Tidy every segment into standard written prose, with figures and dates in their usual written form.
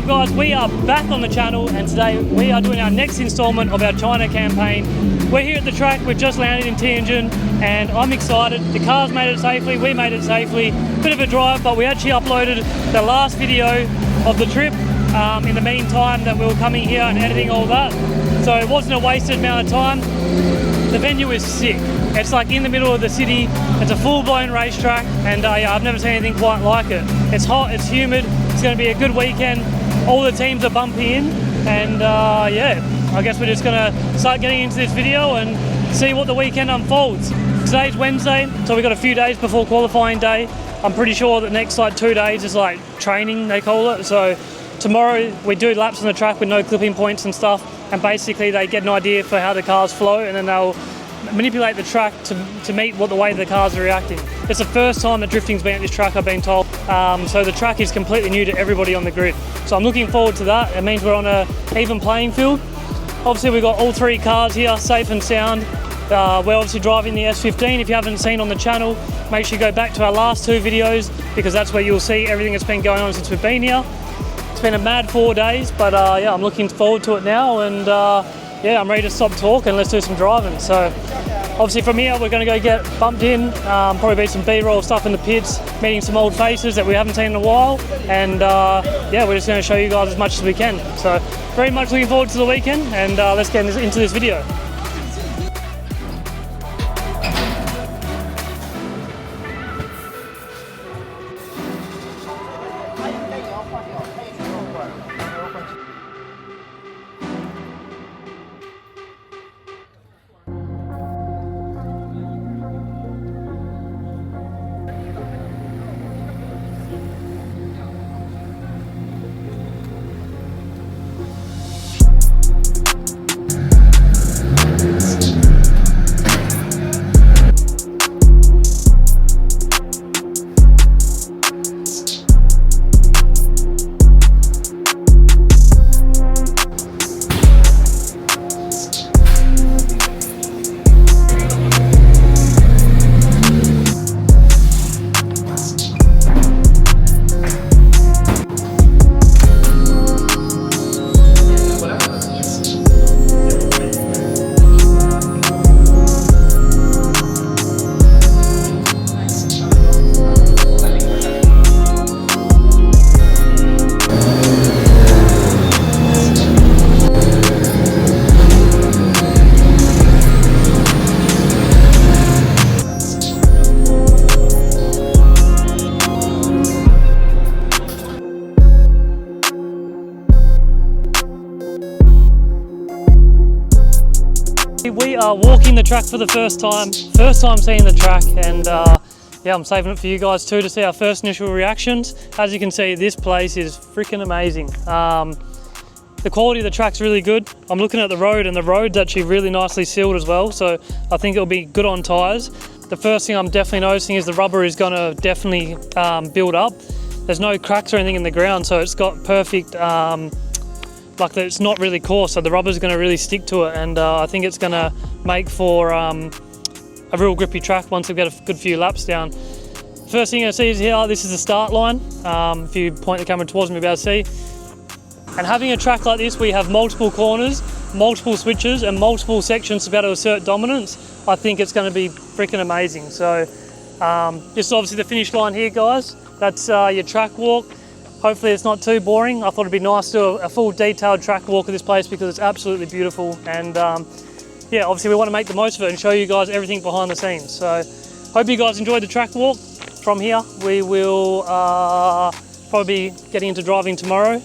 guys, we are back on the channel and today we are doing our next installment of our China campaign. We're here at the track, we've just landed in Tianjin and I'm excited. The cars made it safely, we made it safely. Bit of a drive, but we actually uploaded the last video of the trip in the meantime that we were coming here and editing all that. So it wasn't a wasted amount of time. The venue is sick. It's like in the middle of the city. It's a full-blown racetrack and yeah, I've never seen anything quite like it. It's hot, it's humid, it's going to be a good weekend. All the teams are bumpy in and yeah, I guess we're just going to start getting into this video and see what the weekend unfolds. Today's Wednesday, so we've got a few days before qualifying day. I'm pretty sure the next like 2 days is like training, they call it. So tomorrow we do laps on the track with no clipping points and stuff, and basically they get an idea for how the cars flow and then they'll manipulate the track to meet what the way the cars are reacting. It's the first time that drifting's been at this track, I've been told. So the track is completely new to everybody on the grid. So I'm looking forward to that. It means we're on an even playing field. Obviously we've got all three cars here, safe and sound. We're obviously driving the S15. If you haven't seen on the channel, make sure you go back to our last two videos because that's where you'll see everything that's been going on since we've been here. It's been a mad 4 days, but yeah, I'm looking forward to it now and yeah, I'm ready to stop talk and let's do some driving. So obviously from here we're going to go get bumped in, probably be some B-roll stuff in the pits, meeting some old faces that we haven't seen in a while, and yeah, we're just going to show you guys as much as we can. So very much looking forward to the weekend and let's get into this video. We are walking the track for the first time seeing the track, and yeah, I'm saving it for you guys too to see our first initial reactions. As you can see, this place is freaking amazing. The quality of the track's really good. I'm looking at the road and the road's actually really nicely sealed as well, so I think it'll be good on tyres. The first thing I'm definitely noticing is the rubber is going to definitely build up. There's no cracks or anything in the ground, so it's got perfect like it's not really coarse, so the rubber's going to really stick to it, and I think it's going to make for a real grippy track once we get a good few laps down. First thing I see is here, this is the start line. If you point the camera towards me, you'll be able to see. And having a track like this, we have multiple corners, multiple switches, and multiple sections to be able to assert dominance. I think it's going to be freaking amazing. So this is obviously the finish line here, guys. That's your track walk. Hopefully it's not too boring. I thought it'd be nice to do a full detailed track walk of this place because it's absolutely beautiful, and yeah, obviously we want to make the most of it and show you guys everything behind the scenes. So hope you guys enjoyed the track walk. From here we will probably be getting into driving tomorrow.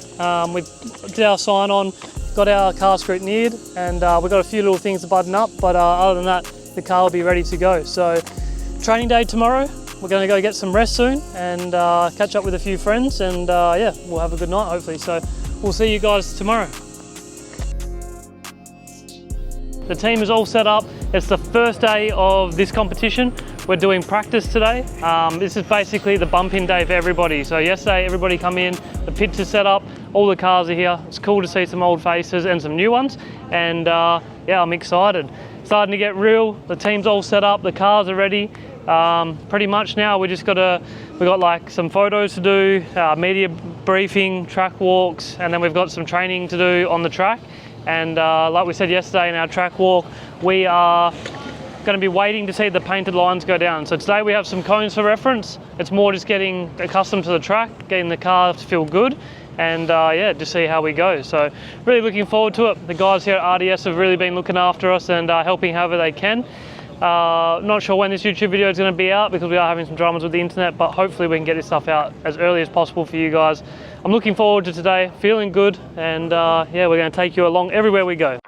We did our sign on, got our car scrutineered, and we've got a few little things to button up, but other than that the car will be ready to go. So training day tomorrow. We're going to go get some rest soon and catch up with a few friends, and yeah, we'll have a good night hopefully. So we'll see you guys tomorrow. The team is all set up. It's the first day of this competition. We're doing practice today. This is basically the bump-in day for everybody. So yesterday everybody come in, the pits are set up, all the cars are here. It's cool to see some old faces and some new ones, and yeah, I'm excited. Starting to get real. The team's all set up, the cars are ready. Pretty much now we got like some photos to do, media briefing, track walks, and then we've got some training to do on the track. And like we said yesterday in our track walk, we are going to be waiting to see the painted lines go down. So today we have some cones for reference. It's more just getting accustomed to the track, getting the car to feel good, and yeah, just see how we go. So really looking forward to it. The guys here at RDS have really been looking after us and helping however they can. Not sure when this YouTube video is going to be out because we are having some dramas with the internet, but hopefully we can get this stuff out as early as possible for you guys. I'm looking forward to today, feeling good, and yeah, we're going to take you along everywhere we go.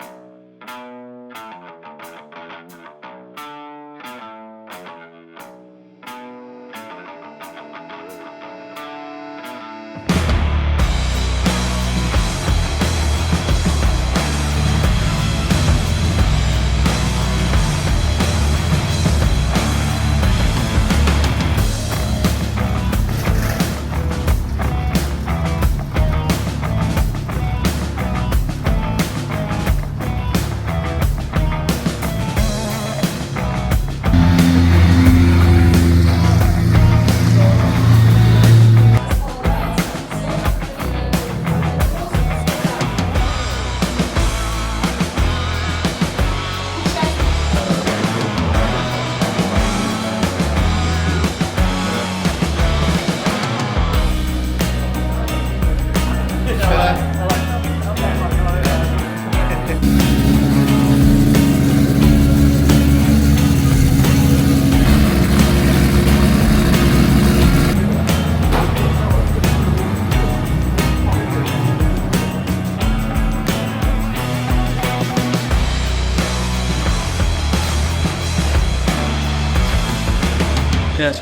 Yes.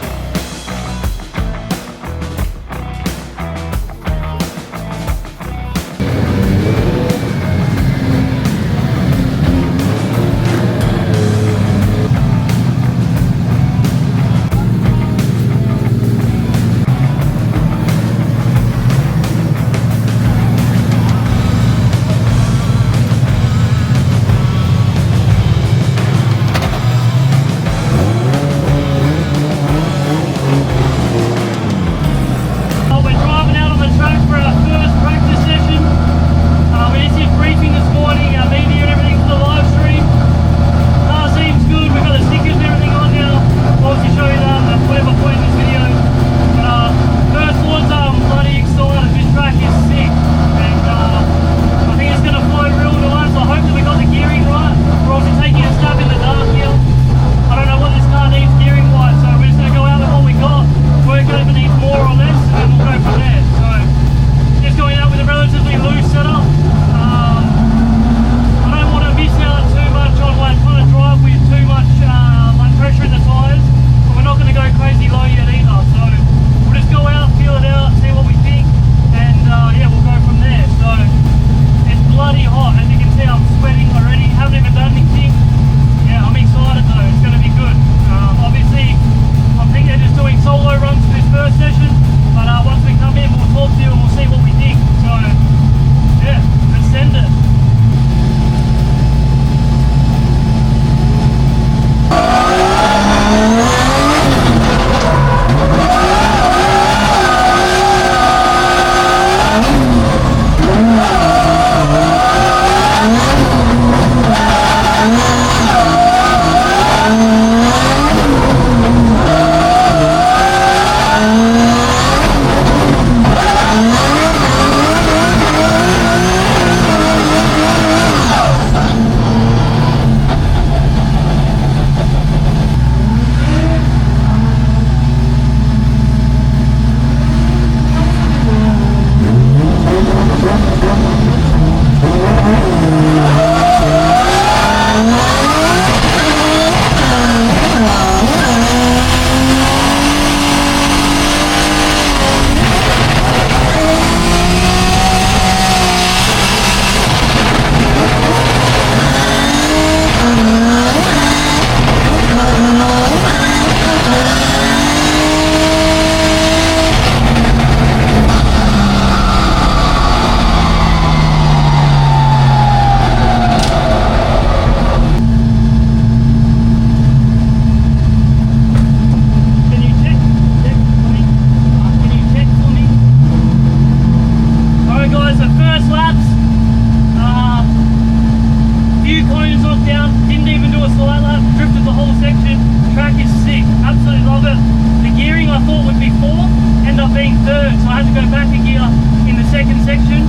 absolutely love it. The gearing I thought would be fourth, ended up being third, so I had to go back a gear in the second section.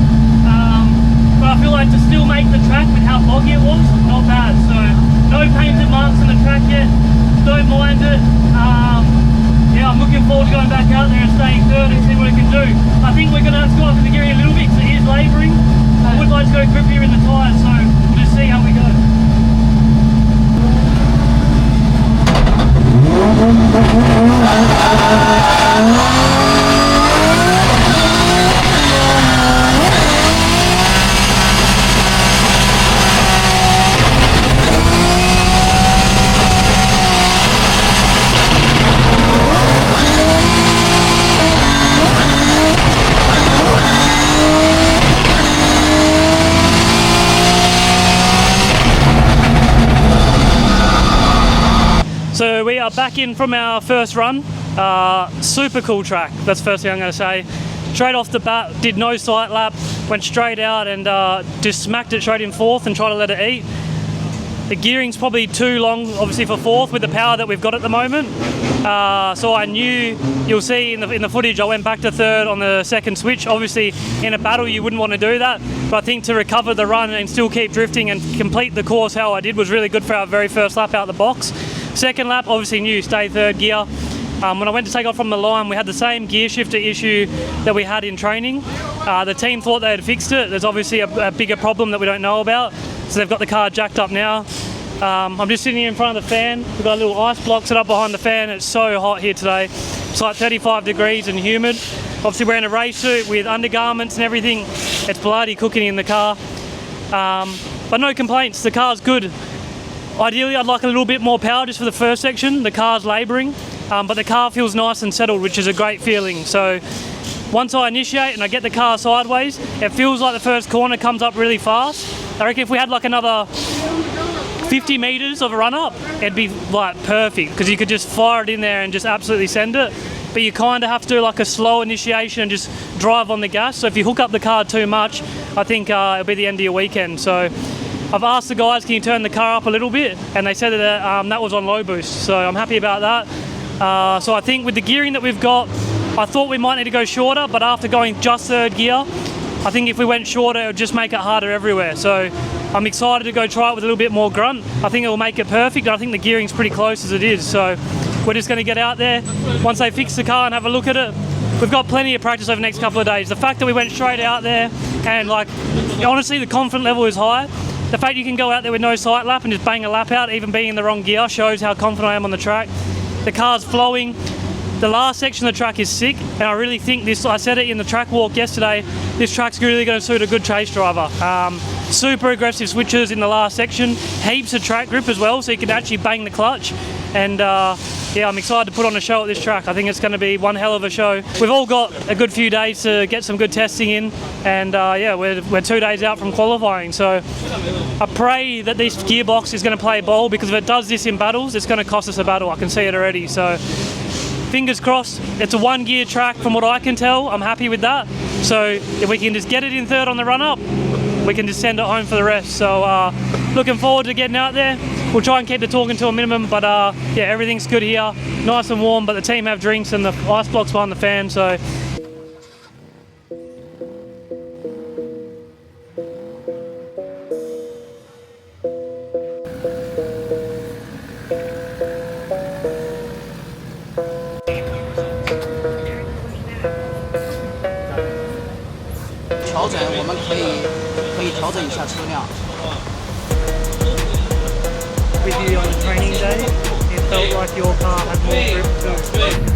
But I feel like to still make the track with how boggy it was, not bad. So no painted marks on the track yet, don't mind it. Yeah, I'm looking forward to going back out there and staying third and see what it can do. I think we're going to have to go up in the gearing a little bit because it is labouring. I would like to go grippier in the tyres, so we'll just see how we go. So we are back in from our first run. Super cool track, that's the first thing I'm going to say. Straight off the bat, did no sight lap, went straight out and just smacked it straight in fourth and tried to let it eat. The gearing's probably too long, obviously, for fourth with the power that we've got at the moment. So I knew, you'll see in the footage, I went back to third on the second switch. Obviously, in a battle, you wouldn't want to do that. But I think to recover the run and still keep drifting and complete the course how I did was really good for our very first lap out the box. Second lap, obviously knew, stay third gear. When I went to take off from the line, we had the same gear shifter issue that we had in training. The team thought they had fixed it. There's obviously a bigger problem that we don't know about. So they've got the car jacked up now. I'm just sitting here in front of the fan. We've got a little ice block set up behind the fan. It's so hot here today. It's like 35 degrees and humid. Obviously we're in a race suit with undergarments and everything. It's bloody cooking in the car. But no complaints, the car's good. Ideally, I'd like a little bit more power just for the first section. The car's labouring, but the car feels nice and settled, which is a great feeling. So once I initiate and I get the car sideways, it feels like the first corner comes up really fast. I reckon if we had like another 50 metres of a run up, it'd be like perfect because you could just fire it in there and just absolutely send it. But you kind of have to do like a slow initiation and just drive on the gas. So if you hook up the car too much, I think it'll be the end of your weekend. So I've asked the guys, can you turn the car up a little bit? And they said that that was on low boost, so I'm happy about that. So I think with the gearing that we've got, I thought we might need to go shorter, but after going just third gear, I think if we went shorter, it would just make it harder everywhere. So I'm excited to go try it with a little bit more grunt. I think it will make it perfect, and I think the gearing's pretty close as it is. So we're just going to get out there. Once they fix the car and have a look at it, we've got plenty of practice over the next couple of days. The fact that we went straight out there and like, honestly, the confidence level is high. The fact you can go out there with no sight lap and just bang a lap out, even being in the wrong gear, shows how confident I am on the track. The car's flowing. The last section of the track is sick, and I really think this, I said it in the track walk yesterday, this track's really going to suit a good chase driver. Super aggressive switches in the last section, heaps of track grip as well, so you can actually bang the clutch. And yeah, I'm excited to put on a show at this track. I think it's going to be one hell of a show. We've all got a good few days to get some good testing in, and yeah, we're 2 days out from qualifying. So I pray that this gearbox is going to play ball, because if it does this in battles, it's going to cost us a battle. I can see it already. So fingers crossed. It's a one gear track from what I can tell. I'm happy with that. So if we can just get it in third on the run up, we can just send it home for the rest. So looking forward to getting out there. We'll try and keep the talking to a minimum, but yeah, everything's good here. Nice and warm, but the team have drinks and the ice block's behind the fan, so. With you on the training day, it felt like your car had more grip too.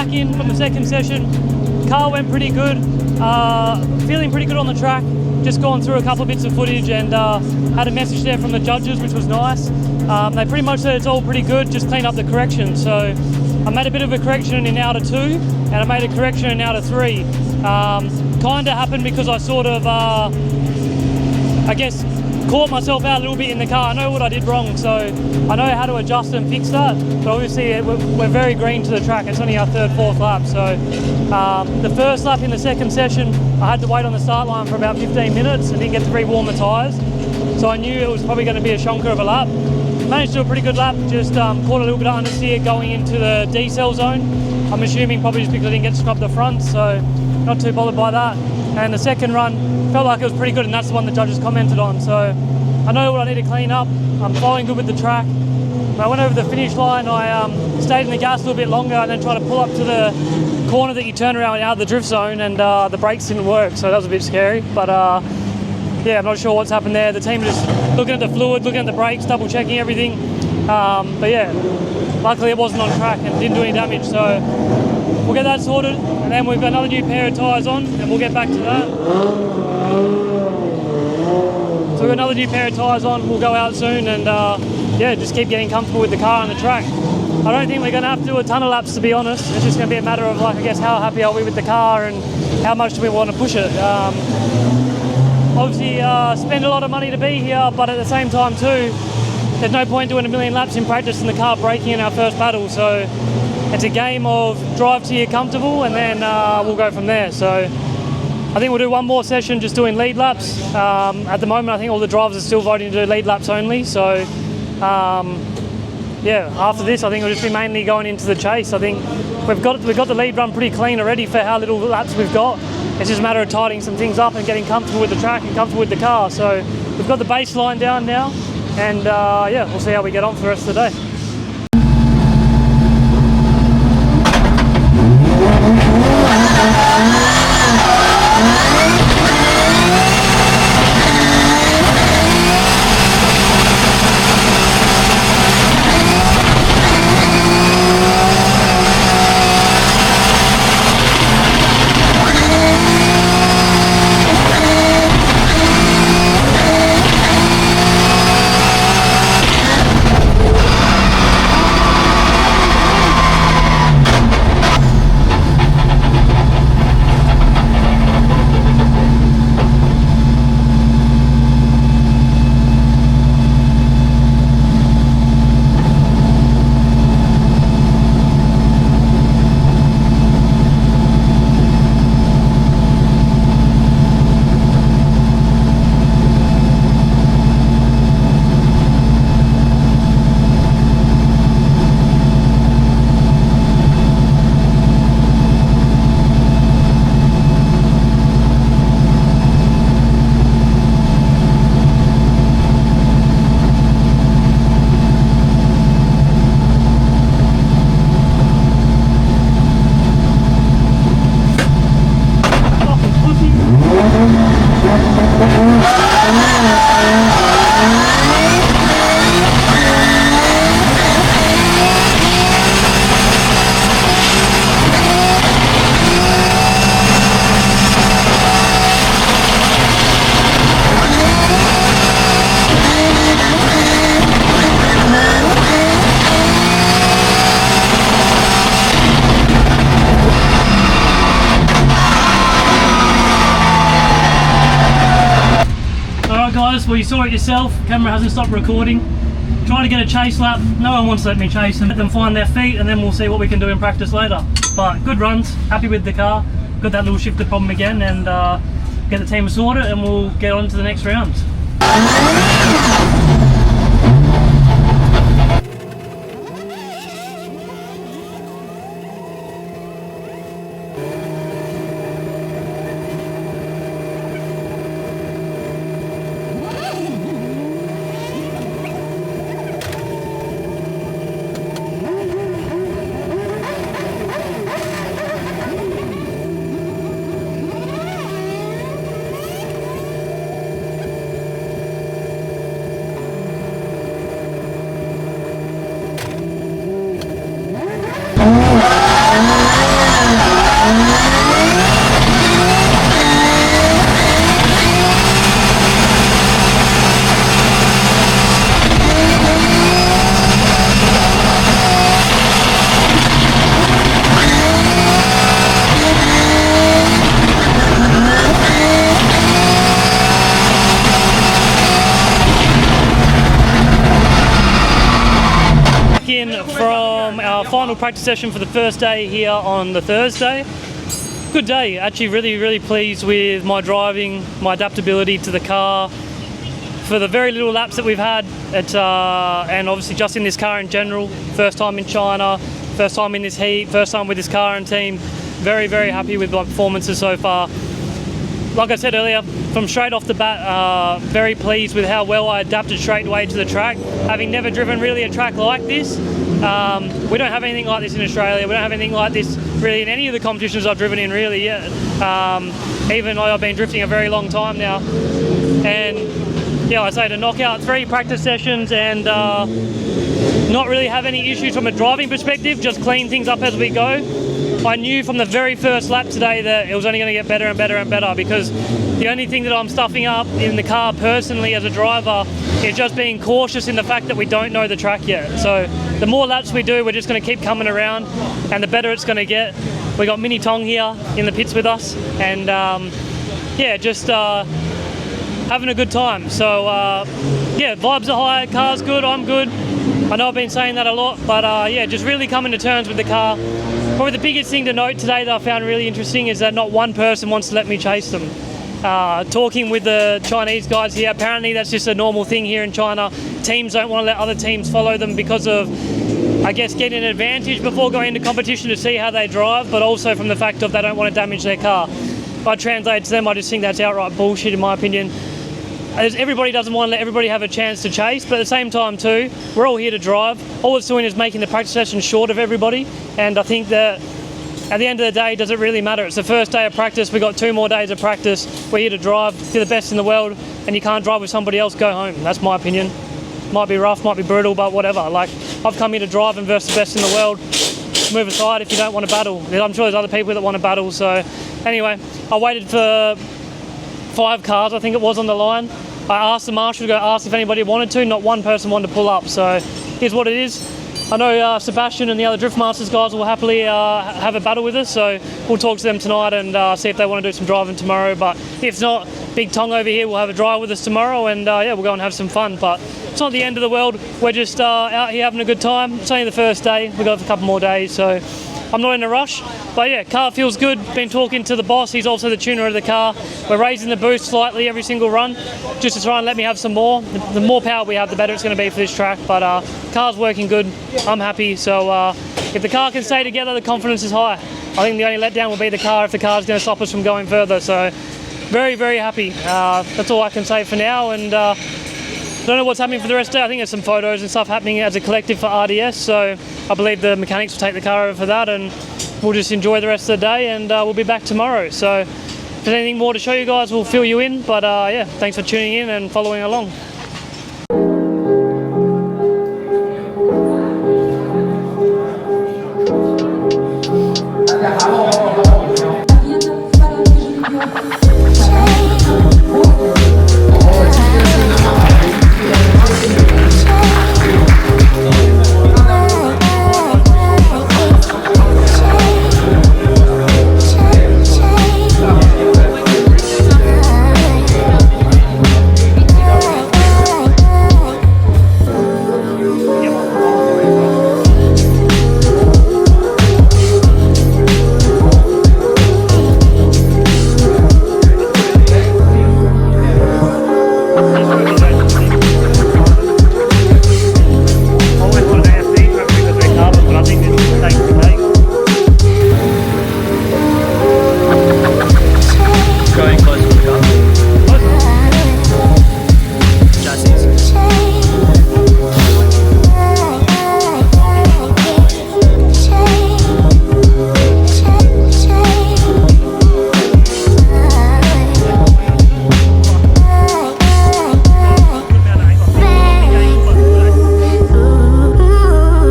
back in from the second session. Car went pretty good, feeling pretty good on the track. Just gone through a couple of bits of footage and had a message there from the judges, which was nice. They pretty much said it's all pretty good, just clean up the corrections. So I made a bit of a correction in outer 2 and I made a correction in outer 3. Kind of happened because I sort of, I guess, caught myself out a little bit in the car. I know what I did wrong, so I know how to adjust and fix that. But obviously we're very green to the track. It's only our third, fourth lap. So the first lap in the second session, I had to wait on the start line for about 15 minutes and didn't get to re-warm the tyres. So I knew it was probably going to be a shonker of a lap. Managed to do a pretty good lap, just caught a little bit of understeer going into the decel zone. I'm assuming probably just because I didn't get to scrub the front, so not too bothered by that. And the second run felt like it was pretty good, and that's the one the judges commented on. So I know what I need to clean up. I'm flowing good with the track. When I went over the finish line, I stayed in the gas a little bit longer and then tried to pull up to the corner that you turn around out of the drift zone, and the brakes didn't work, so that was a bit scary. But yeah, I'm not sure what's happened there. The team just looking at the fluid, looking at the brakes, double checking everything. But yeah, luckily it wasn't on track and didn't do any damage. So we'll get that sorted, and then we've got another new pair of tyres on, and we'll get back to that. So we've got another new pair of tyres on, we'll go out soon, and yeah, just keep getting comfortable with the car and the track. I don't think we're going to have to do a ton of laps, to be honest. It's just going to be a matter of, like, I guess, how happy are we with the car and how much do we want to push it. Obviously, spend a lot of money to be here, but at the same time too, there's no point doing a million laps in practice and the car breaking in our first battle. So it's a game of drive till you're comfortable, and then we'll go from there. So I think we'll do one more session just doing lead laps. At the moment, I think all the drivers are still voting to do lead laps only. So yeah, after this, I think we'll just be mainly going into the chase. I think we've got the lead run pretty clean already for how little laps we've got. It's just a matter of tidying some things up and getting comfortable with the track and comfortable with the car. So we've got the baseline down now, and yeah, we'll see how we get on for the rest of the day. Well, you saw it yourself, camera hasn't stopped recording. Trying to get a chase lap, no one wants to let me chase and let them find their feet, and then we'll see what we can do in practice later. But good runs, happy with the car, got that little shifter problem again, and get the team sorted and we'll get on to the next rounds. final practice session for the first day here on the Thursday. Good day, actually really pleased with my driving, my adaptability to the car. For the very little laps that we've had, and obviously just in this car in general, first time in China, first time in this heat, first time with this car and team, very happy with my performances so far. Like I said earlier, from straight off the bat, very pleased with how well I adapted straight away to the track. Having never driven really a track like this, we don't have anything like this in Australia. We don't have anything like this really in any of the competitions I've driven in really yet. Even though I've been drifting a very long time now. And yeah, I say to knock out 3 practice sessions and not really have any issues from a driving perspective, just clean things up as we go. I knew from the very first lap today that it was only going to get better and better, because the only thing that I'm stuffing up in the car personally as a driver is just being cautious in the fact that we don't know the track yet. So the more laps we do, we're just going to keep coming around, and the better it's going to get. We got Mini Tong here in the pits with us, and yeah, just having a good time. So yeah, vibes are high, car's good, I'm good. I know I've been saying that a lot, but yeah, just really coming to terms with the car. Probably the biggest thing to note today that I found really interesting is that not one person wants to let me chase them. Talking with the Chinese guys here, apparently that's just a normal thing here in China. Teams don't want to let other teams follow them because of, I guess, getting an advantage before going into competition to see how they drive, but also from the fact of they don't want to damage their car. If I translate to them, I just think that's outright bullshit in my opinion. As everybody doesn't want to let everybody have a chance to chase, but at the same time too, we're all here to drive. All it's doing is making the practice session short of everybody, and I think that at the end of the day, does it really matter? It's the first day of practice, we've got 2 more days of practice, we're here to drive, be the best in the world, and you can't drive with somebody else, go home. That's my opinion. Might be rough, might be brutal, but whatever. Like, I've come here to drive and versus the best in the world. Move aside if you don't want to battle. I'm sure there's other people that want to battle, so anyway, I waited for 5 cars, I think it was, on the line. I asked the marshal to go ask if anybody wanted to, not one person wanted to pull up, so here's what it is. I know Sebastian and the other Drift Masters guys will happily have a battle with us, so we'll talk to them tonight and see if they want to do some driving tomorrow, but if not, Big Tong over here will have a drive with us tomorrow, and yeah, we'll go and have some fun. But it's not the end of the world, we're just out here having a good time. It's only the first day, we've got a couple more days, so I'm not in a rush, but yeah, car feels good. Been talking to the boss, he's also the tuner of the car. We're raising the boost slightly every single run, just to try and let me have some more. The more power we have, the better it's going to be for this track, but car's working good, I'm happy. So if the car can stay together, the confidence is high. I think the only letdown will be the car if the car's going to stop us from going further, so very happy. That's all I can say for now, and don't know what's happening for the rest of the day. I think there's some photos and stuff happening as a collective for RDS, so I believe the mechanics will take the car over for that, and we'll just enjoy the rest of the day, and we'll be back tomorrow. So if there's anything more to show you guys, we'll fill you in, but yeah, thanks for tuning in and following along.